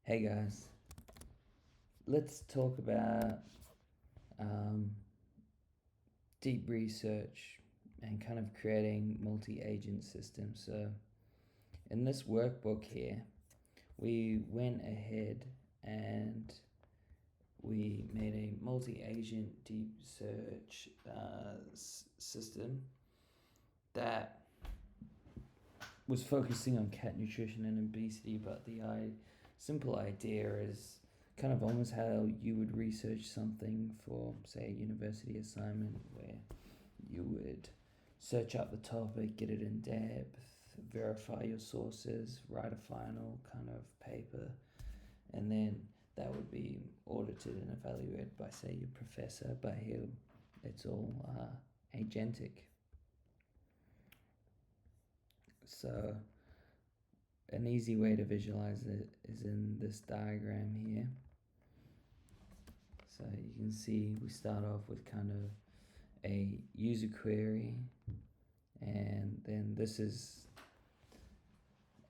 Hey guys, let's talk about um, deep research and kind of creating multi-agent systems. So in this workbook here, we went ahead and we made a multi-agent deep search system that was focusing on cat nutrition and obesity, but the simple idea is kind of almost how you would research something for, say, a university assignment, where you would search up the topic, get it in depth, verify your sources, write a final kind of paper, and then that would be audited and evaluated by, say, your professor. But here, it's all agentic. So an easy way to visualize it is in this diagram here. So you can see we start off with kind of a user query, and then this is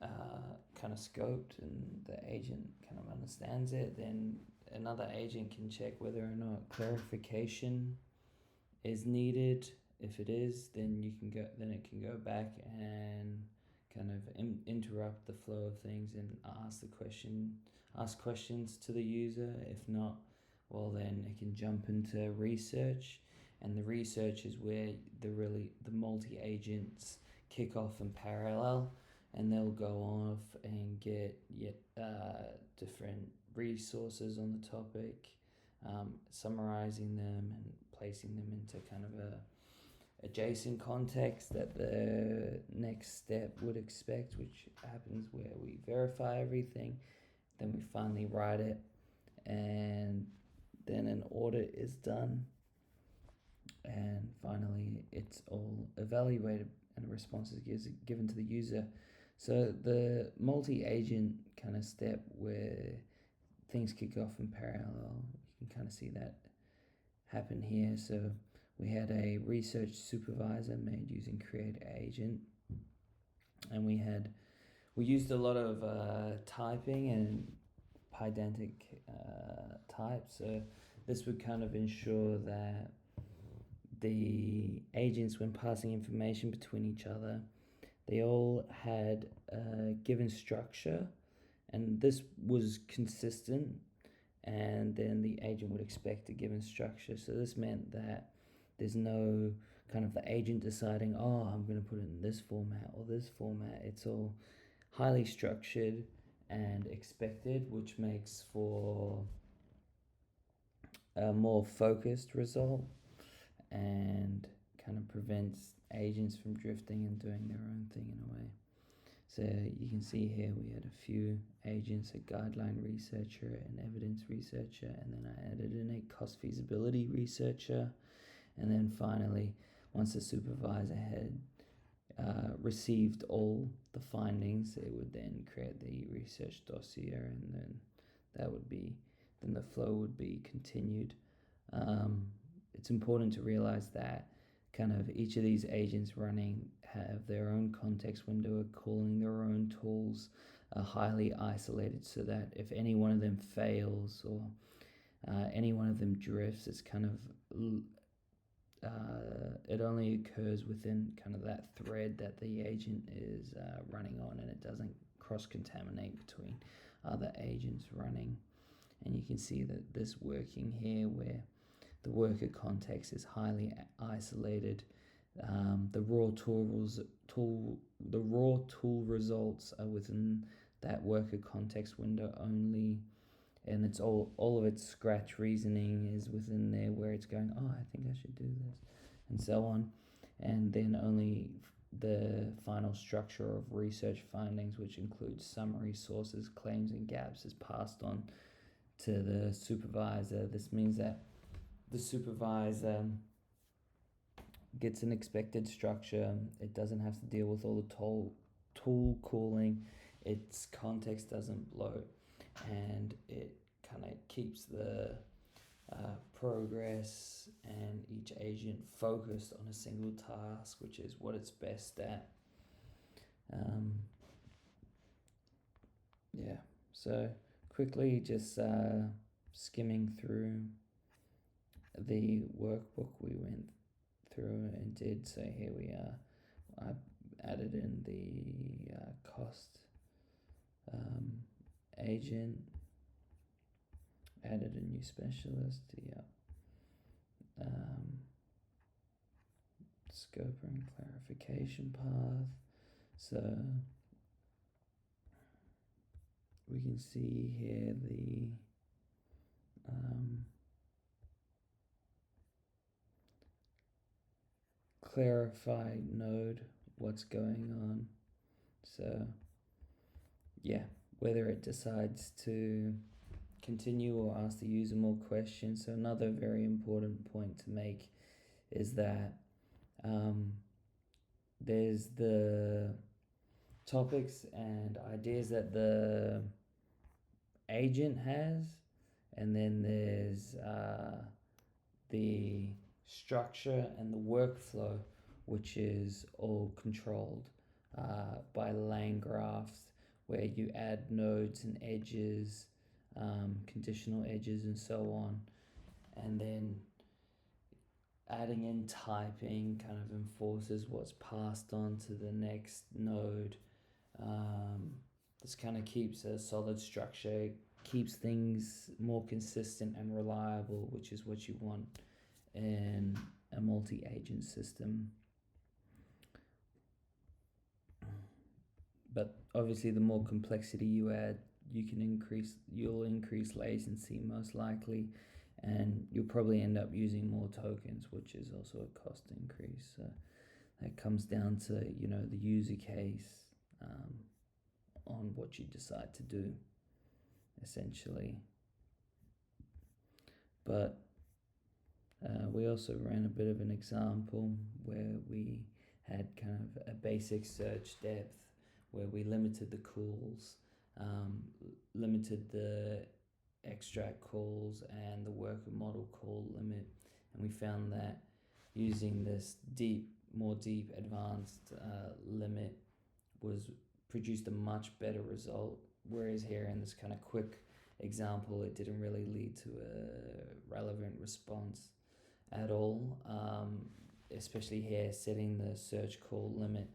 kind of scoped and the agent kind of understands it. Then another agent can check whether or not clarification is needed. If it is, then it can go back and kind of interrupt the flow of things and ask questions to the user. If not, well, then it can jump into research, and the research is where the multi agents kick off in parallel, and they'll go off and get different resources on the topic, summarizing them and placing them into kind of a adjacent context that the next step would expect, which happens where we verify everything, then we finally write it, and then an audit is done, and finally it's all evaluated and a response is given to the user. So the multi-agent kind of step where things kick off in parallel, you can kind of see that happen here. So we had a research supervisor made using create agent, and we used a lot of typing and pydantic type. So this would kind of ensure that the agents, when passing information between each other, they all had a given structure, and this was consistent, and then the agent would expect a given structure. So this meant that there's no kind of the agent deciding, oh, I'm going to put it in this format or this format. It's all highly structured and expected, which makes for a more focused result and kind of prevents agents from drifting and doing their own thing in a way. So you can see here we had a few agents, a guideline researcher, an evidence researcher, and then I added in a cost feasibility researcher. And then finally, once the supervisor had received all the findings, it would then create the research dossier, and then the flow would be continued. It's important to realize that kind of each of these agents running have their own context window, calling their own tools, are highly isolated, so that if any one of them fails or any one of them drifts, it's kind of it only occurs within kind of that thread that the agent is running on, and it doesn't cross-contaminate between other agents running. And you can see that this working here where the worker context is highly isolated. The raw tool results are within that worker context window only, and it's all of its scratch reasoning is within there, where it's going, oh, I think I should do this, and so on. And then only the final structure of research findings, which includes summary, sources, claims, and gaps, is passed on to the supervisor. This means that the supervisor gets an expected structure. It doesn't have to deal with all the tool calling. Its context doesn't bloat, and it kind of keeps the progress and each agent focused on a single task, which is what it's best at. Yeah, so quickly just skimming through the workbook we went through and did. So here we are. I added in the cost agent, added a new specialist. Yeah. Scoper and clarification path. So we can see here the clarify node, what's going on. So yeah, whether it decides to continue or ask the user more questions. So another very important point to make is that there's the topics and ideas that the agent has, and then there's the structure and the workflow, which is all controlled by LangGraphs, where you add nodes and edges, conditional edges, and so on, and then adding in typing kind of enforces what's passed on to the next node. This kind of keeps a solid structure, keeps things more consistent and reliable, which is what you want in a multi-agent system. But obviously the more complexity you add, you'll increase latency most likely, and you'll probably end up using more tokens, which is also a cost increase. So that comes down to, the user case, on what you decide to do, essentially. But we also ran a bit of an example where we had kind of a basic search depth, where we limited the calls, limited the extract calls and the worker model call limit, and we found that using this more deep advanced limit produced a much better result, whereas here in this kind of quick example it didn't really lead to a relevant response at all, especially here setting the search call limit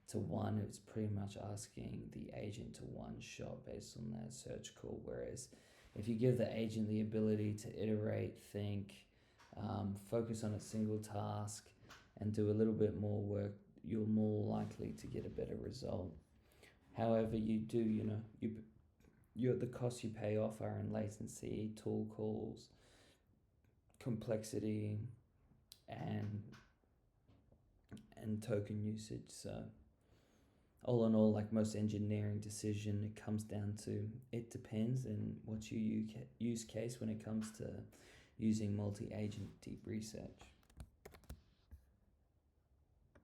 to 1. It's pretty much asking the agent to one-shot based on that search call, whereas if you give the agent the ability to iterate, think, focus on a single task and do a little bit more work, you're more likely to get a better result. However, you do, the costs you pay off are in latency, tool calls, complexity, and token usage. So all in all, like most engineering decision, it comes down to, it depends, and what's your use case when it comes to using multi-agent deep research.